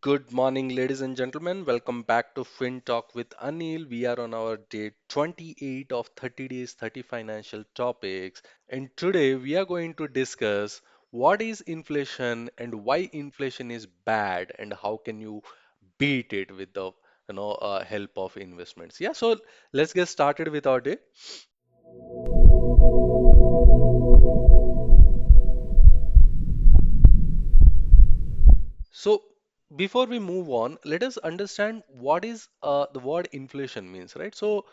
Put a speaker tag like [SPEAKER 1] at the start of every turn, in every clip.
[SPEAKER 1] Good morning, ladies and gentlemen. Welcome back to Fin Talk with Anil. We are on our day 28 of 30 days, 30 financial topics. And today we are going to discuss what is inflation and why inflation is bad and how can you beat it with the help of investments. Yeah, so let's get started with our day. So before we move on, let us understand what is the word inflation means, right? So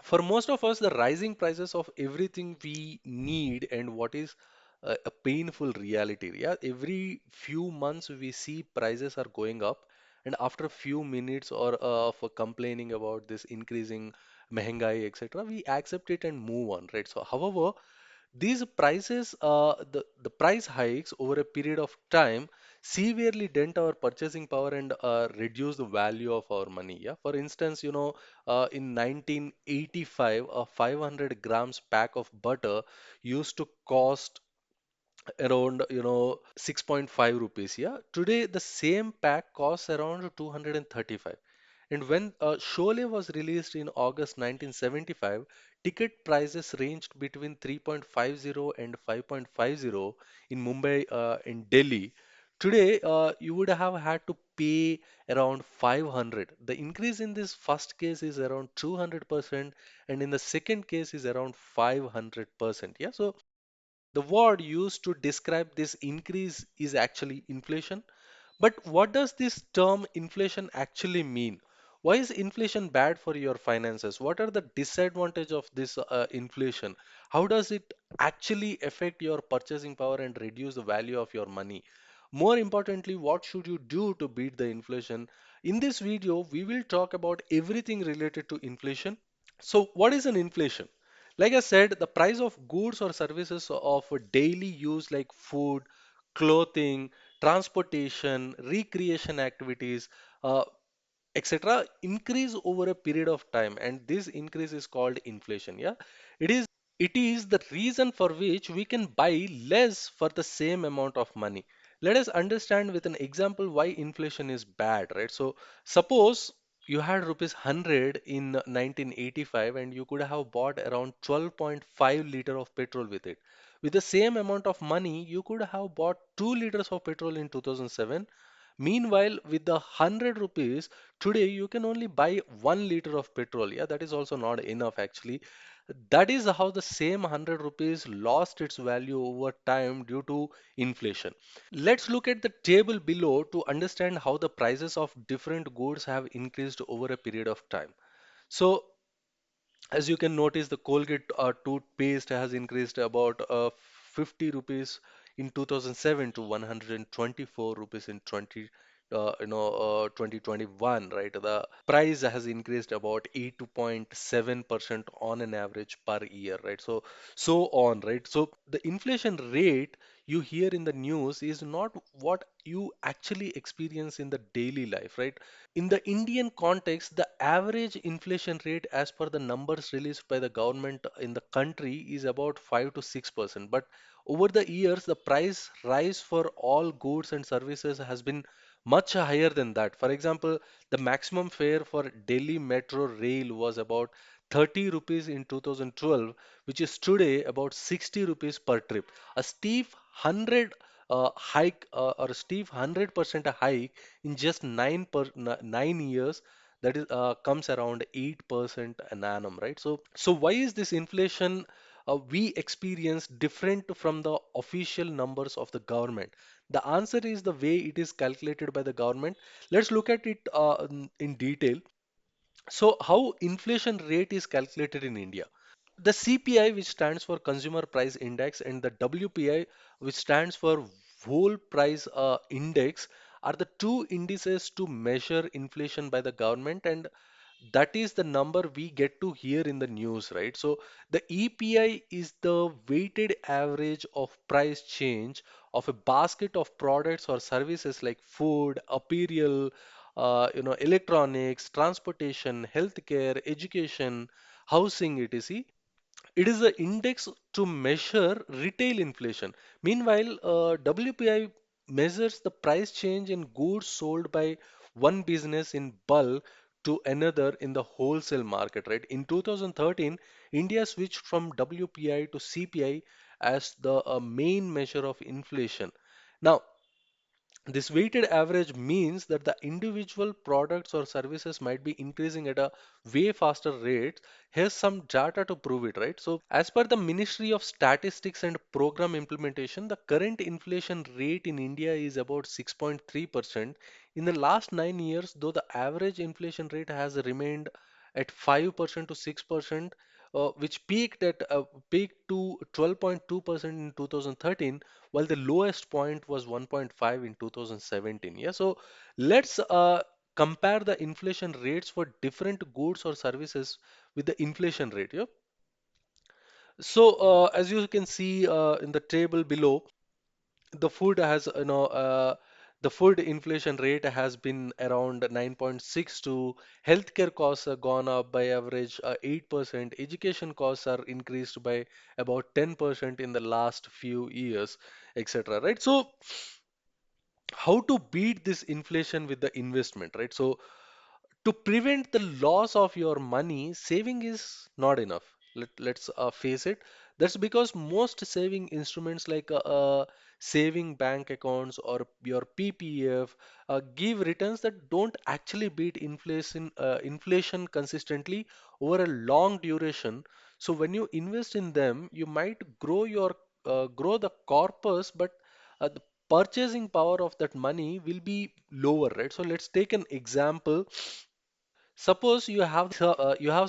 [SPEAKER 1] for most of us, the rising prices of everything we need and what is a painful reality. Yeah, every few months we see prices are going up, and after a few minutes or for complaining about this increasing mehengai, etc., we accept it and move on, right? So, however, these prices, the price hikes over a period of time severely dent our purchasing power and reduce the value of our money. Yeah, for instance, in 1985, a 500 grams pack of butter used to cost around 6.5 rupees. Yeah, today the same pack costs around 235. And when Sholay was released in August 1975, ticket prices ranged between 3.50 and 5.50 in Mumbai and Delhi. Today, you would have had to pay around 500. The increase in this first case is around 200%, and in the second case is around 500%. Yeah, so the word used to describe this increase is actually inflation. But what does this term inflation actually mean? Why is inflation bad for your finances? What are the disadvantages of this inflation? How does it actually affect your purchasing power and reduce the value of your money? More importantly, what should you do to beat the inflation? In this video, we will talk about everything related to inflation. So, what is an inflation? Like I said, the price of goods or services of daily use like food, clothing, transportation, recreation activities, uh, etc., increase over a period of time, and this increase is called inflation. Yeah, it is the reason for which we can buy less for the same amount of money. Let us understand with an example why inflation is bad, right? So, suppose you had rupees 100 in 1985 and you could have bought around 12.5 liter of petrol with it. With the same amount of money, you could have bought 2 liters of petrol in 2007. Meanwhile, with the 100 rupees, today you can only buy 1 liter of petrol. Yeah, that is also not enough actually. That is how the same 100 rupees lost its value over time due to inflation. Let's look at the table below to understand how the prices of different goods have increased over a period of time. So, as you can notice, the Colgate toothpaste has increased about 50 rupees in 2007 to 124 rupees in 2021, right? The price has increased about 8.7% on an average per year, right? So on, right? So the inflation rate you hear in the news is not what you actually experience in the daily life, right? In the Indian context, the average inflation rate, as per the numbers released by the government in the country, is about 5 to 6%. But over the years, the price rise for all goods and services has been much higher than that. For example, the maximum fare for Delhi Metro Rail was about 30 rupees in 2012, which is today about 60 rupees per trip. A steep 100 hike or a steep 100% hike in just 9 years, that is comes around 8% an annum, right? So why is this inflation we experience different from the official numbers of the government? The answer is the way it is calculated by the government. Let's look at it in detail. So how inflation rate is calculated in India? The CPI, which stands for Consumer Price Index, and the WPI, which stands for Whole Price Index, are the two indices to measure inflation by the government, and that is the number we get to hear in the news, right? So the EPI is the weighted average of price change of a basket of products or services like food, apparel, electronics, transportation, healthcare, education, housing, etc. It is the index to measure retail inflation. Meanwhile, WPI measures the price change in goods sold by one business in bulk to another in the wholesale market, right? In 2013, India switched from WPI to CPI as the main measure of inflation. Now, this weighted average means that the individual products or services might be increasing at a way faster rate. Here's some data to prove it, right? So, as per the Ministry of Statistics and Program Implementation, the current inflation rate in India is about 6.3%. In the last 9 years, though the average inflation rate has remained at 5% to 6%, which peaked to 12.2% in 2013, while the lowest point was 1.5 in 2017. Yeah, so let's compare the inflation rates for different goods or services with the inflation rate. Yeah. So as you can see in the table below, the food has the food inflation rate has been around 9.62. Healthcare costs have gone up by average 8%. Education costs are increased by about 10% in the last few years, etc. Right? So how to beat this inflation with the investment, right? So to prevent the loss of your money, saving is not enough. Let's face it. That's because most saving instruments like saving bank accounts or your PPF give returns that don't actually beat inflation consistently over a long duration. So when you invest in them, you might grow the corpus, but the purchasing power of that money will be lower, right? So let's take an example. Suppose you have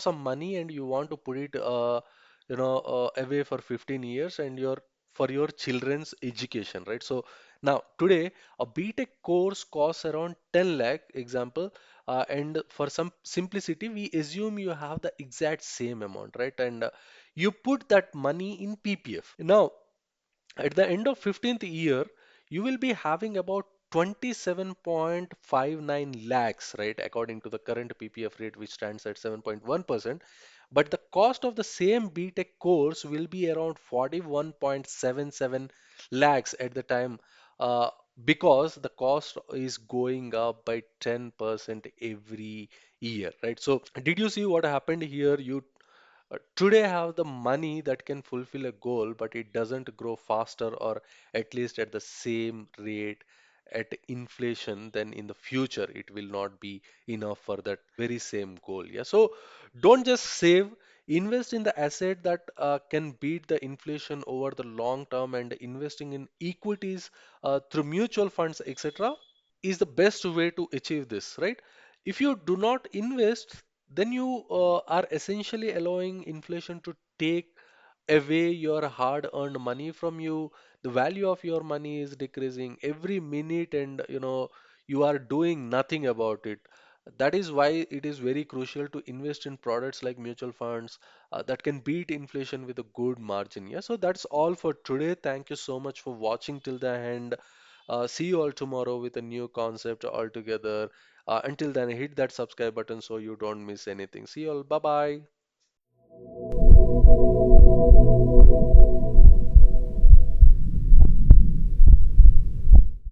[SPEAKER 1] some money and you want to put it away for 15 years and your for your children's education, right? So now today a BTech course costs around 10 lakh example, and for some simplicity we assume you have the exact same amount, right? And you put that money in PPF. Now at the end of 15th year, you will be having about 27.59 lakhs, right? According to the current PPF rate, which stands at 7.1%. But the cost of the same BTech course will be around 41.77 lakhs at the time, uh, because the cost is going up by 10% every year, right? So, did you see what happened here? You today have the money that can fulfill a goal, but it doesn't grow faster or at least at the same rate at inflation, then in the future it will not be enough for that very same goal. Yeah. So don't just save, invest in the asset that can beat the inflation over the long term, and investing in equities through mutual funds, etc., is the best way to achieve this, right? If you do not invest, then you are essentially allowing inflation to take away your hard-earned money from you. The value of your money is decreasing every minute, and you are doing nothing about it. That is why it is very crucial to invest in products like mutual funds that can beat inflation with a good margin. Yeah, so that's all for today. Thank you so much for watching till the end. See you all tomorrow with a new concept altogether. Until then, hit that subscribe button so you don't miss anything. See you all. Bye bye.